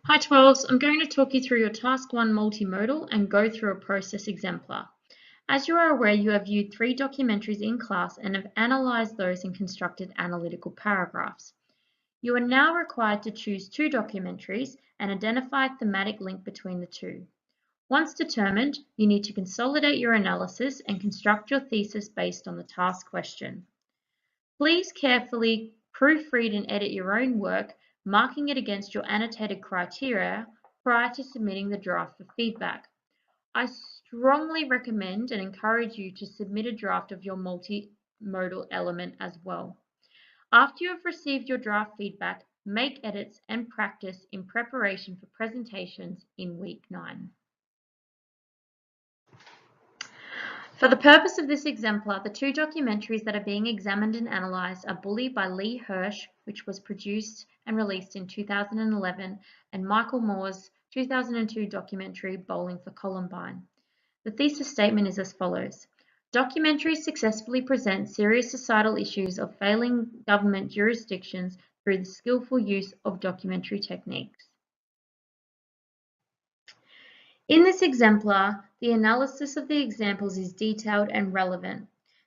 Hi 12s, I'm going to talk you through your Task 1 multimodal and go through a process exemplar. As you are aware, you have viewed 3 documentaries in class and have analysed those and constructed analytical paragraphs. You are now required to choose 2 documentaries and identify a thematic link between the two. Once determined, you need to consolidate your analysis and construct your thesis based on the task question. Please carefully proofread and edit your own work, marking it against your annotated criteria prior to submitting the draft for feedback. I strongly recommend and encourage you to submit a draft of your multimodal element as well. After you have received your draft feedback, make edits and practice in preparation for presentations in week 9. For the purpose of this exemplar, the 2 documentaries that are being examined and analysed are Bully by Lee Hirsch, which was produced and released in 2011, and Michael Moore's 2002 documentary Bowling for Columbine. The thesis statement is as follows. Documentaries successfully present serious societal issues of failing government jurisdictions through the skillful use of documentary techniques. In this exemplar, the analysis of the examples is detailed and relevant.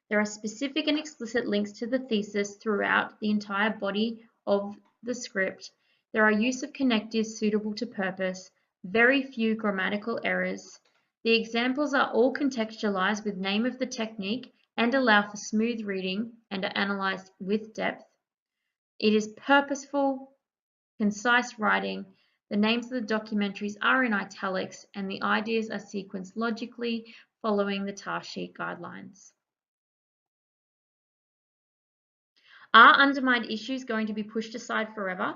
There are specific and explicit links to the thesis throughout the entire body of the script. There are use of connectives suitable to purpose, very few grammatical errors. The examples are all contextualized with name of the technique and allow for smooth reading and are analyzed with depth. It is purposeful, concise writing. The names of the documentaries are in italics and the ideas are sequenced logically following the task sheet guidelines. Are undermined issues going to be pushed aside forever?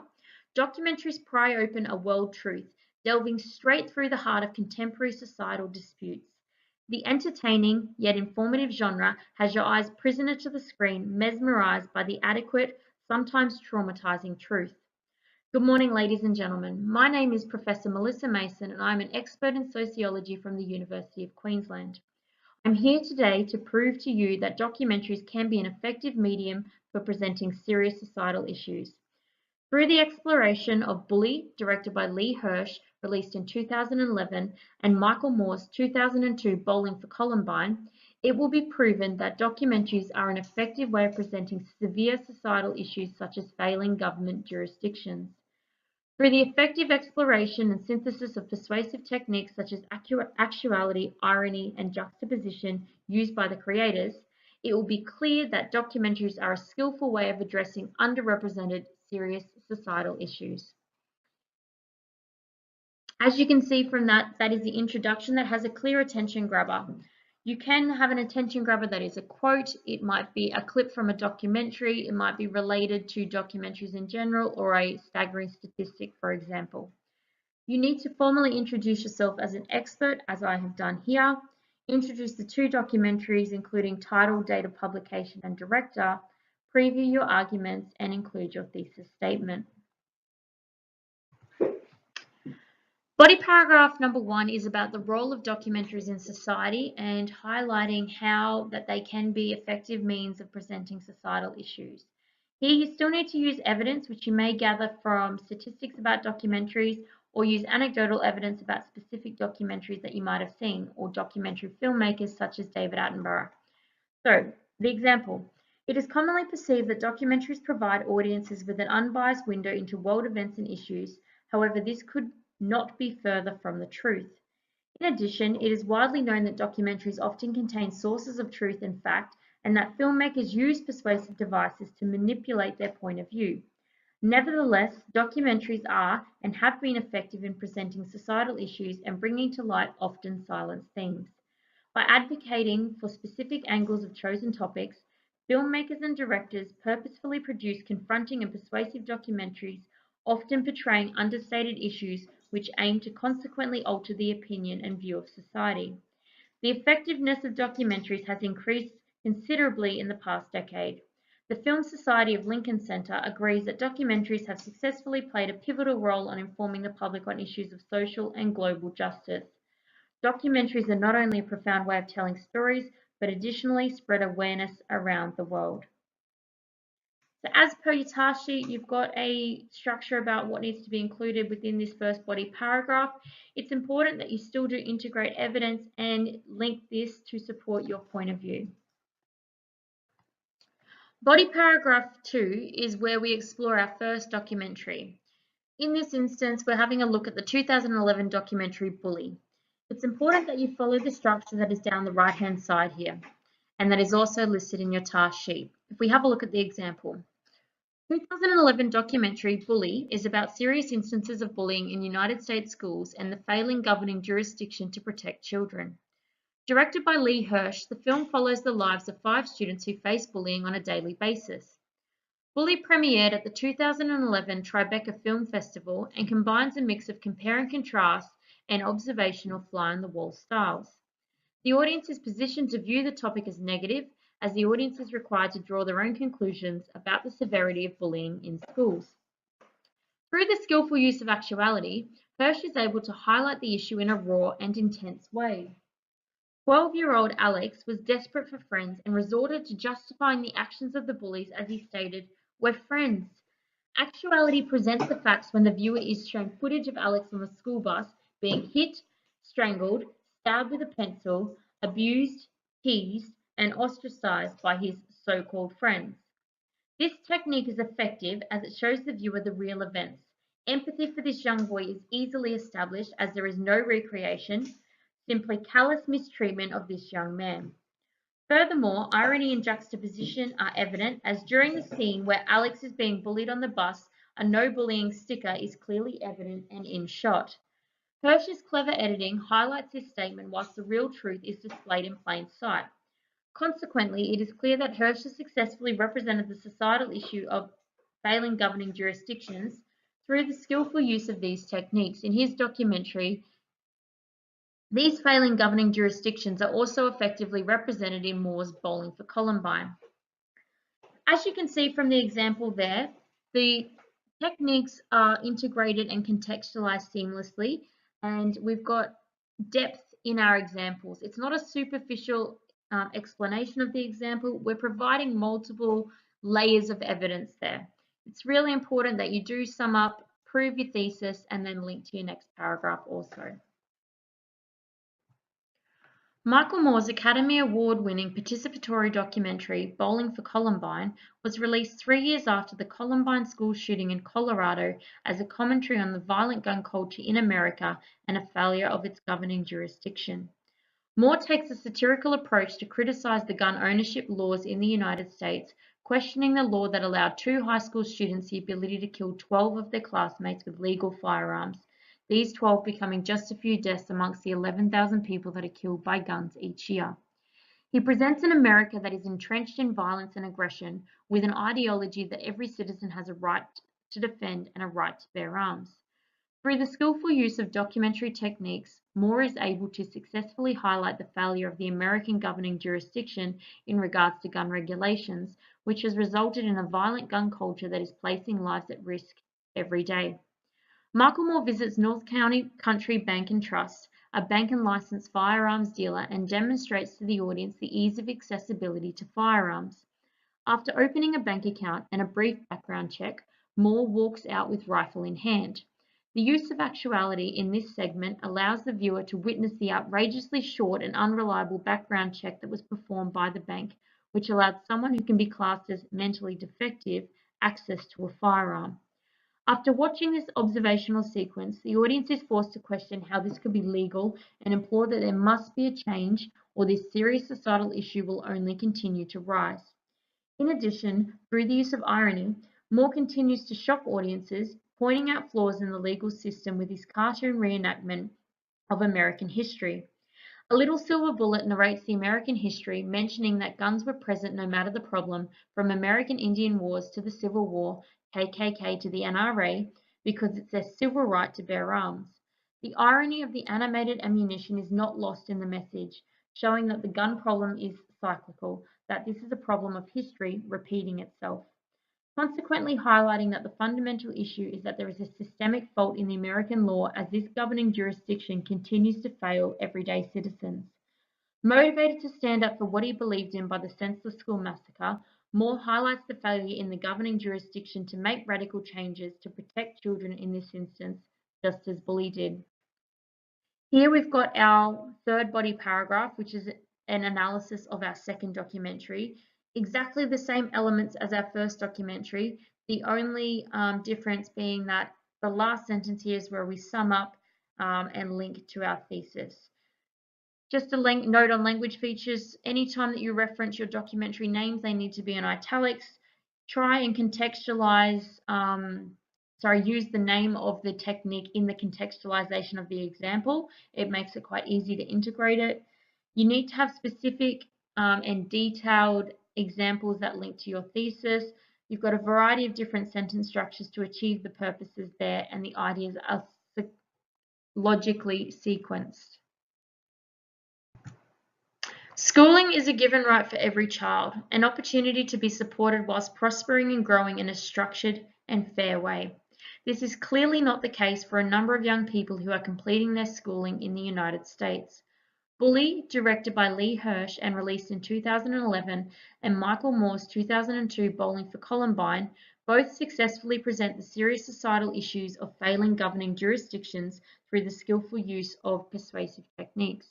Documentaries pry open a world truth, delving straight through the heart of contemporary societal disputes. The entertaining yet informative genre has your eyes prisoner to the screen, mesmerized by the adequate, sometimes traumatizing truth. Good morning, ladies and gentlemen. My name is Professor Melissa Mason, and I'm an expert in sociology from the University of Queensland. I'm here today to prove to you that documentaries can be an effective medium for presenting serious societal issues. Through the exploration of Bully, directed by Lee Hirsch, released in 2011, and Michael Moore's 2002 Bowling for Columbine, it will be proven that documentaries are an effective way of presenting severe societal issues such as failing government jurisdictions. Through the effective exploration and synthesis of persuasive techniques such as actuality, irony, and juxtaposition used by the creators, it will be clear that documentaries are a skillful way of addressing underrepresented, serious societal issues. As you can see from that is the introduction that has a clear attention grabber. You can have an attention grabber that is a quote, it might be a clip from a documentary, it might be related to documentaries in general, or a staggering statistic, for example. You need to formally introduce yourself as an expert, as I have done here, introduce the 2 documentaries, including title, date of publication, and director, preview your arguments, and include your thesis statement. Body paragraph number 1 is about the role of documentaries in society and highlighting how that they can be effective means of presenting societal issues. Here you still need to use evidence which you may gather from statistics about documentaries or use anecdotal evidence about specific documentaries that you might have seen or documentary filmmakers such as David Attenborough. So, the example. It is commonly perceived that documentaries provide audiences with an unbiased window into world events and issues. However, this could not be further from the truth. In addition, it is widely known that documentaries often contain sources of truth and fact, and that filmmakers use persuasive devices to manipulate their point of view. Nevertheless, documentaries are and have been effective in presenting societal issues and bringing to light often silenced themes. By advocating for specific angles of chosen topics, filmmakers and directors purposefully produce confronting and persuasive documentaries, often portraying understated issues which aim to consequently alter the opinion and view of society. The effectiveness of documentaries has increased considerably in the past decade. The Film Society of Lincoln Center agrees that documentaries have successfully played a pivotal role in informing the public on issues of social and global justice. Documentaries are not only a profound way of telling stories, but additionally spread awareness around the world. So as per your task sheet, you've got a structure about what needs to be included within this first body paragraph. It's important that you still do integrate evidence and link this to support your point of view. Body paragraph 2 is where we explore our first documentary. In this instance, we're having a look at the 2011 documentary Bully. It's important that you follow the structure that is down the right-hand side here, and that is also listed in your task sheet. If we have a look at the example, 2011 documentary Bully is about serious instances of bullying in United States schools and the failing governing jurisdiction to protect children. Directed by Lee Hirsch, the film follows the lives of 5 students who face bullying on a daily basis. Bully premiered at the 2011 Tribeca Film Festival and combines a mix of compare and contrast and observational fly-on-the-wall styles. The audience is positioned to view the topic as negative, as the audience is required to draw their own conclusions about the severity of bullying in schools. Through the skillful use of actuality, Hirsch is able to highlight the issue in a raw and intense way. 12-year-old Alex was desperate for friends and resorted to justifying the actions of the bullies as he stated, "We're friends." Actuality presents the facts when the viewer is shown footage of Alex on the school bus being hit, strangled, stabbed with a pencil, abused, teased, and ostracized by his so-called friends. This technique is effective as it shows the viewer the real events. Empathy for this young boy is easily established as there is no recreation, simply callous mistreatment of this young man. Furthermore, irony and juxtaposition are evident as during the scene where Alex is being bullied on the bus, a no bullying sticker is clearly evident and in shot. Hirsch's clever editing highlights this statement whilst the real truth is displayed in plain sight. Consequently, it is clear that Hirsch has successfully represented the societal issue of failing governing jurisdictions through the skillful use of these techniques in his documentary. These failing governing jurisdictions are also effectively represented in Moore's Bowling for Columbine. As you can see from the example there, the techniques are integrated and contextualized seamlessly, and we've got depth in our examples. It's not a superficial explanation of the example. We're providing multiple layers of evidence there. It's really important that you do sum up, prove your thesis, and then link to your next paragraph also. Michael Moore's Academy Award-winning participatory documentary, Bowling for Columbine, was released 3 years after the Columbine school shooting in Colorado as a commentary on the violent gun culture in America and a failure of its governing jurisdiction. Moore takes a satirical approach to criticize the gun ownership laws in the United States, questioning the law that allowed 2 high school students the ability to kill 12 of their classmates with legal firearms. These 12 becoming just a few deaths amongst the 11,000 people that are killed by guns each year. He presents an America that is entrenched in violence and aggression, with an ideology that every citizen has a right to defend and a right to bear arms. Through the skillful use of documentary techniques, Moore is able to successfully highlight the failure of the American governing jurisdiction in regards to gun regulations, which has resulted in a violent gun culture that is placing lives at risk every day. Michael Moore visits North County Country Bank and Trust, a bank and licensed firearms dealer, and demonstrates to the audience the ease of accessibility to firearms. After opening a bank account and a brief background check, Moore walks out with rifle in hand. The use of actuality in this segment allows the viewer to witness the outrageously short and unreliable background check that was performed by the bank, which allowed someone who can be classed as mentally defective access to a firearm. After watching this observational sequence, the audience is forced to question how this could be legal and implore that there must be a change or this serious societal issue will only continue to rise. In addition, through the use of irony, Moore continues to shock audiences, pointing out flaws in the legal system with his cartoon reenactment of American history. A Little Silver Bullet narrates the American history, mentioning that guns were present no matter the problem, from American Indian Wars to the Civil War, KKK to the NRA, because it's their civil right to bear arms. The irony of the animated ammunition is not lost in the message, showing that the gun problem is cyclical, that this is a problem of history repeating itself. Consequently highlighting that the fundamental issue is that there is a systemic fault in the American law as this governing jurisdiction continues to fail everyday citizens. Motivated to stand up for what he believed in by the senseless school massacre, Moore highlights the failure in the governing jurisdiction to make radical changes to protect children in this instance, just as Bully did. Here we've got our third body paragraph, which is an analysis of our second documentary. Exactly the same elements as our first documentary, the only difference being that the last sentence here is where we sum up and link to our thesis. Just a note on language features, anytime that you reference your documentary names, they need to be in italics. Try and contextualize, use the name of the technique in the contextualization of the example. It makes it quite easy to integrate it. You need to have specific and detailed examples that link to your thesis. You've got a variety of different sentence structures to achieve the purposes there, and the ideas are logically sequenced. Schooling is a given right for every child, an opportunity to be supported whilst prospering and growing in a structured and fair way. This is clearly not the case for a number of young people who are completing their schooling in the United States. Bully, directed by Lee Hirsch and released in 2011, and Michael Moore's 2002 Bowling for Columbine, both successfully present the serious societal issues of failing governing jurisdictions through the skillful use of persuasive techniques.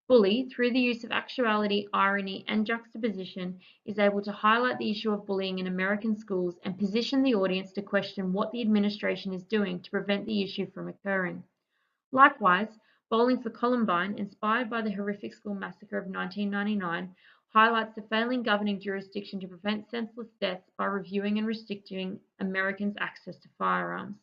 Bully, through the use of actuality, irony, and juxtaposition, is able to highlight the issue of bullying in American schools and position the audience to question what the administration is doing to prevent the issue from occurring. Likewise, Bowling for Columbine, inspired by the horrific school massacre of 1999, highlights the failing governing jurisdiction to prevent senseless deaths by reviewing and restricting Americans' access to firearms.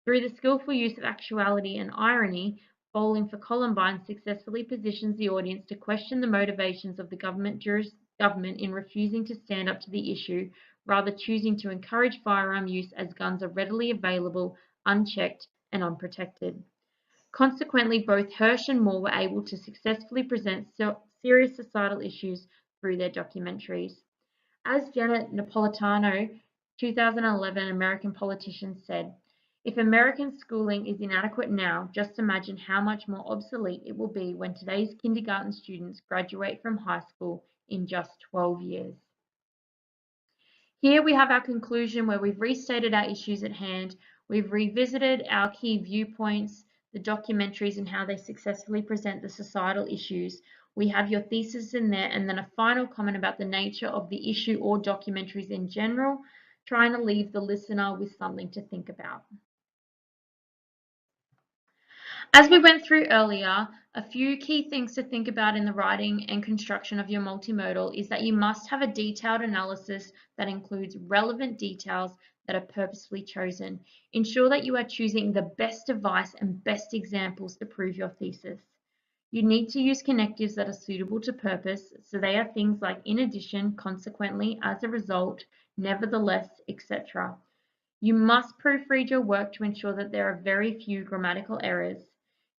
Through the skillful use of actuality and irony, Bowling for Columbine successfully positions the audience to question the motivations of the government in refusing to stand up to the issue, rather choosing to encourage firearm use as guns are readily available, unchecked, and unprotected. Consequently, both Hirsch and Moore were able to successfully present serious societal issues through their documentaries. As Janet Napolitano, 2011 American politician, said, "If American schooling is inadequate now, just imagine how much more obsolete it will be when today's kindergarten students graduate from high school in just 12 years." Here we have our conclusion where we've restated our issues at hand, we've revisited our key viewpoints, the documentaries and how they successfully present the societal issues. We have your thesis in there, and then a final comment about the nature of the issue or documentaries in general, trying to leave the listener with something to think about. As we went through earlier, a few key things to think about in the writing and construction of your multimodal is that you must have a detailed analysis that includes relevant details that are purposefully chosen. Ensure that you are choosing the best device and best examples to prove your thesis. You need to use connectives that are suitable to purpose, so they are things like in addition, consequently, as a result, nevertheless, etc. You must proofread your work to ensure that there are very few grammatical errors.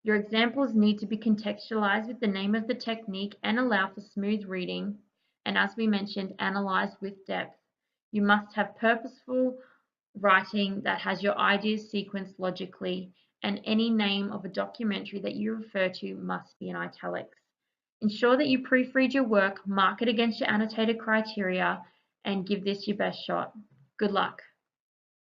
Your examples need to be contextualized with the name of the technique and allow for smooth reading, and as we mentioned, analyzed with depth. You must have purposeful writing that has your ideas sequenced logically, and any name of a documentary that you refer to must be in italics. Ensure that you proofread your work, mark it against your annotated criteria, and give this your best shot. Good luck.